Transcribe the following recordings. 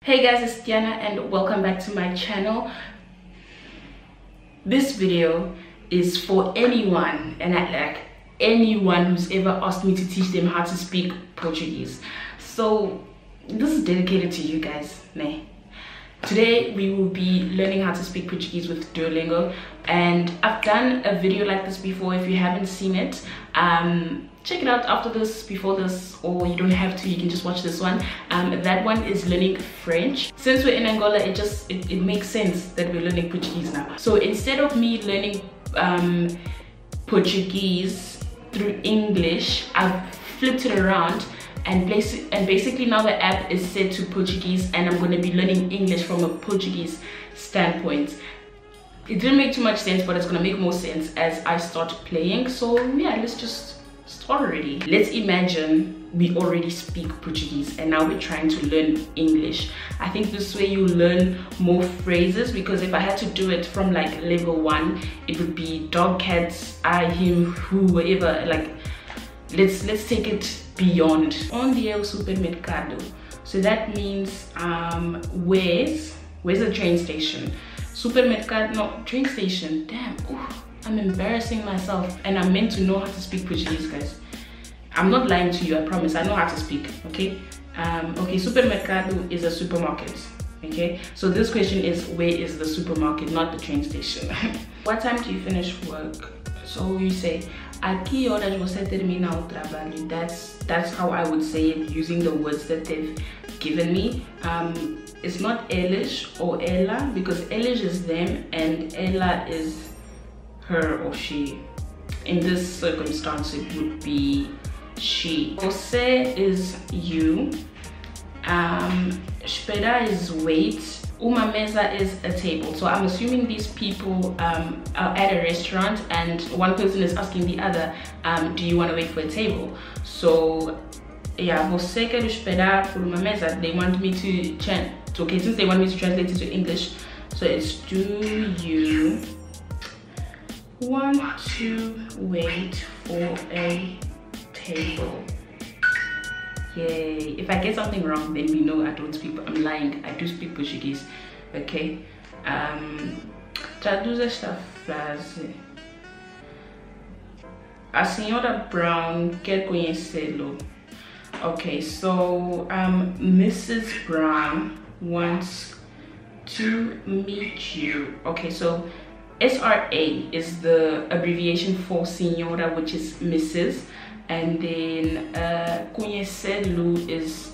Hey guys, it's Tiana and welcome back to my channel. This video is for anyone anyone who's ever asked me to teach them how to speak Portuguese. So this is dedicated to you guys. Today we will be learning how to speak Portuguese with Duolingo, and I've done a video like this before. If you haven't seen it, check it out after this, before this, or you don't have to, you can just watch this one. That one is learning French. Since we're in Angola, it makes sense that we're learning Portuguese now. So instead of me learning Portuguese through English, I've flipped it around and basically now the app is set to Portuguese, and I'm going to be learning English from a Portuguese standpoint. It didn't make too much sense, but it's going to make more sense as I start playing. So yeah, let's just start already. Let's imagine we already speak Portuguese and now we're trying to learn English. I think this way you learn more phrases, because if I had to do it from like level 1, it would be dog, cats, I, him, who, whatever. Like let's take it beyond. Onde é o supermercado? So that means where's the train station? Supermercado, no, train station. Damn. Ooh, I'm embarrassing myself, and I'm meant to know how to speak Portuguese, guys. I'm not lying to you, I promise. I know how to speak. Okay. Okay, supermercado is a supermarket. Okay, so this question is, where is the supermarket, not the train station. What time do you finish work? So you say, a que horas você termina o trabalho? That's how I would say it, using the words that they've given me. It's not eles or ela, because eles is them and ela is her or she. In this circumstance, it would be she. Você is you. Esperar is wait. Uma mesa is a table. So I'm assuming these people are at a restaurant and one person is asking the other, do you want to wait for a table? So yeah, você quer esperar por uma mesa. They want me to change. Okay, since they want me to translate it to English, so it's, do you want to wait for a table? Yay. If I get something wrong, then we know I don't speak, I'm lying. I do speak Portuguese. Okay. Traduz esta frase. A senhora Brown quer conhecê-lo. Okay, so Mrs. Brown wants to meet you. Okay, so SRA is the abbreviation for senhora, which is Mrs. And then conhecê-lo is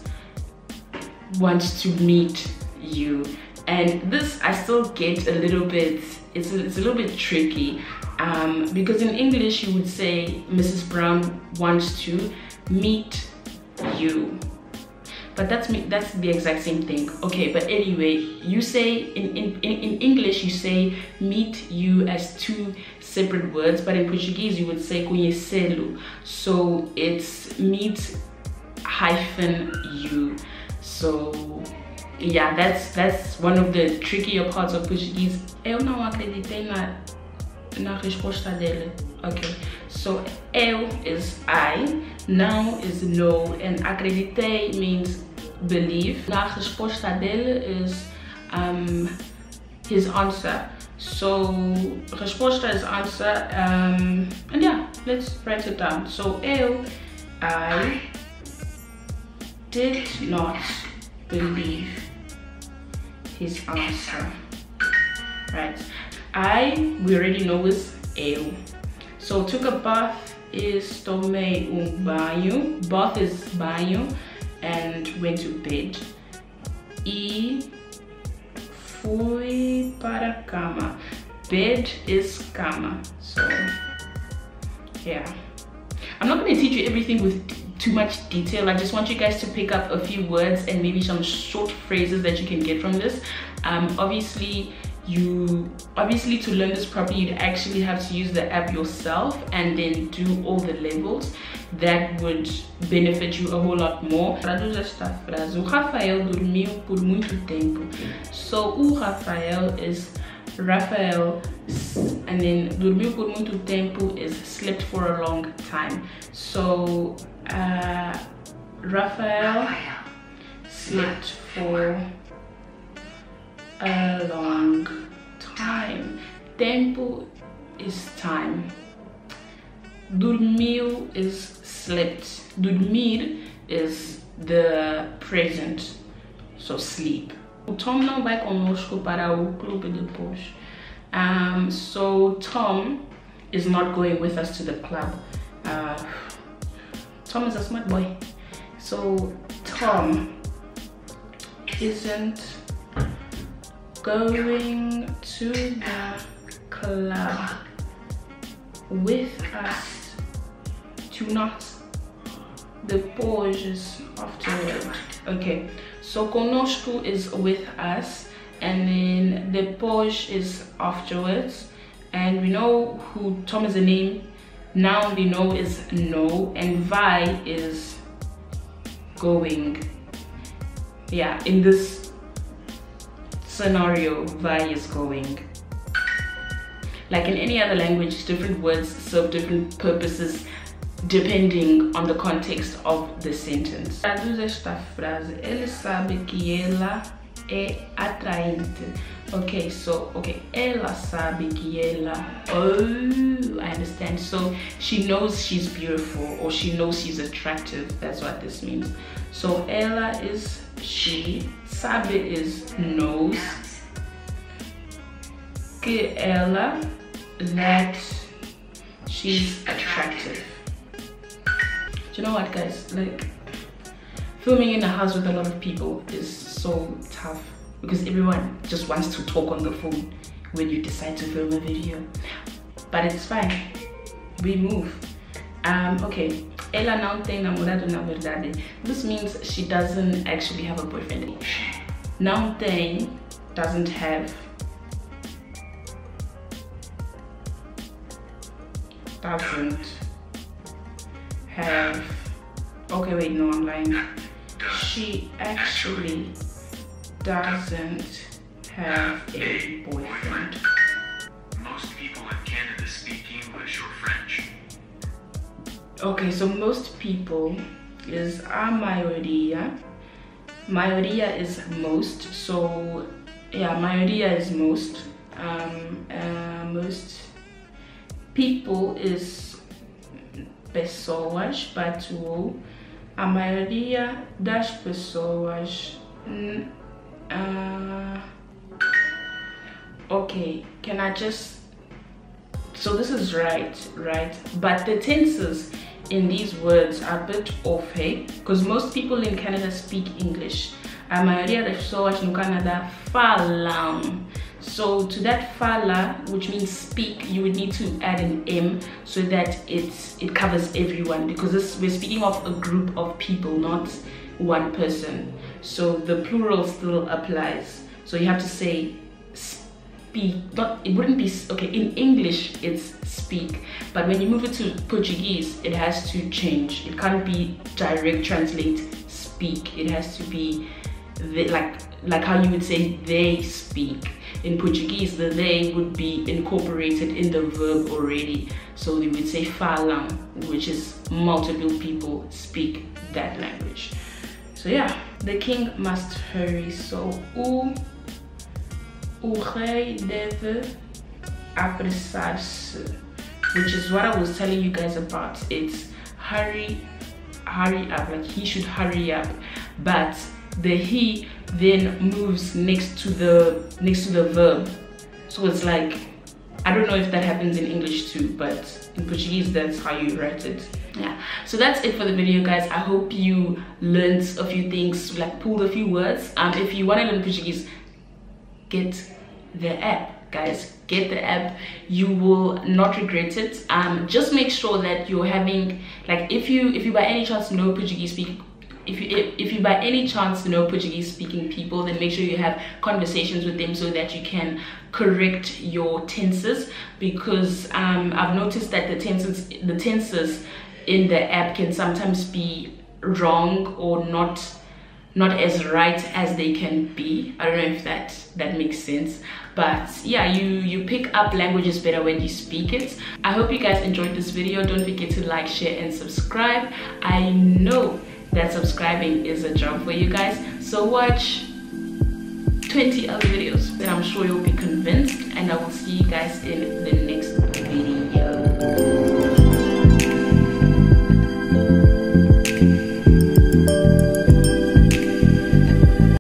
wants to meet you. And this I still get a little bit, it's a little bit tricky, because in English you would say Mrs. Brown wants to meet you, but that's the exact same thing. Okay, but anyway, you say in English you say meet you as two separate words, but in Portuguese you would say conhecê-lo. So it's meet hyphen you. So yeah, that's one of the trickier parts of Portuguese. Eu não acreditei na resposta dele. Okay, so eu is I, não is no, and acreditei means believe. Na resposta dele is his answer. So resposta is answer, and yeah, let's write it down. So I did not believe his answer. Right, we already know is eu. So took a bath is tomei banho. Bath is banho, and went to bed. E fui para a cama. Bed is cama. So yeah, I'm not going to teach you everything with too much detail. I just want you guys to pick up a few words and maybe some short phrases that you can get from this. Obviously to learn this properly, you'd actually have to use the app yourself and then do all the levels. That would benefit you a whole lot more. Traduz esta frase. O Rafael dormiu por muito tempo. So o Rafael is Rafael, and then dormiu por muito tempo is slept for a long time. So Rafael slept for a long time. Tempo is time. Dormiu is slept. Dormir is the present, so sleep. O Tom não vai conosco para o clube depois. So Tom is not going with us to the club. Tom is a smart boy. So Tom isn't going to the club with us tonight. Depois afterward. Okay, so conosco is with us, and then depois is afterwards. And we know who Tom is a name. Noun we know is no, and vai is going. Yeah, in this scenario, vai is going. Like in any other language, different words serve different purposes depending on the context of the sentence. Traduz esta frase. Ele sabe que ela é atraente. Okay, so ela sabe que ela. Oh, I understand. So she knows she's beautiful, or she knows she's attractive. That's what this means. So ela is she. Sabe is knows. Que ela, that she's attractive. Do you know what, guys? Like, filming in a house with a lot of people is so tough because everyone just wants to talk on the phone when you decide to film a video. But it's fine. We move. Okay. Ela não tem namorado na verdade. This means she doesn't actually have a boyfriend. Não tem doesn't have. Doesn't have. Okay, wait, no, I'm lying. She actually doesn't have a boyfriend. Most people in Canada speak English or French. Okay, so most people is a maioria. Maioria is most. So yeah, maioria is most. Most people is pessoas, but a maioria das pessoas. Okay, can I just, so this is right, but the tenses in these words are a bit off, hey, because most people in Canada speak English. A maioria das pessoas no Canadá falam. So to that fala, which means speak, you would need to add an M so that it covers everyone, because we're speaking of a group of people, not one person. So the plural still applies. So you have to say speak. It wouldn't be, okay, in English it's speak, but when you move it to Portuguese, it has to change. It can't be direct translate speak. It has to be like how you would say they speak. In Portuguese, the they would be incorporated in the verb already. So we would say falam, which is multiple people speak that language. So yeah, the king must hurry. So o rei deve apressar-se, which is what I was telling you guys about. It's hurry up, like he should hurry up, but the he then moves next to the verb. So it's like, I don't know if that happens in English too, but in Portuguese that's how you write it. Yeah, so that's it for the video, guys. I hope you learned a few things, like pulled a few words. If you want to learn Portuguese, get the app, guys. Get the app. You will not regret it. Just make sure that you're having, like, if you by any chance know Portuguese speaking, if you by any chance know Portuguese speaking people, then make sure you have conversations with them so that you can correct your tenses, because I've noticed that the tenses in the app can sometimes be wrong or not as right as they can be. I don't know if that makes sense, but yeah, you pick up languages better when you speak it. I hope you guys enjoyed this video. Don't forget to like, share and subscribe. I know that subscribing is a job for you guys, so watch 20 other videos. I'm sure you'll be convinced, and I will see you guys in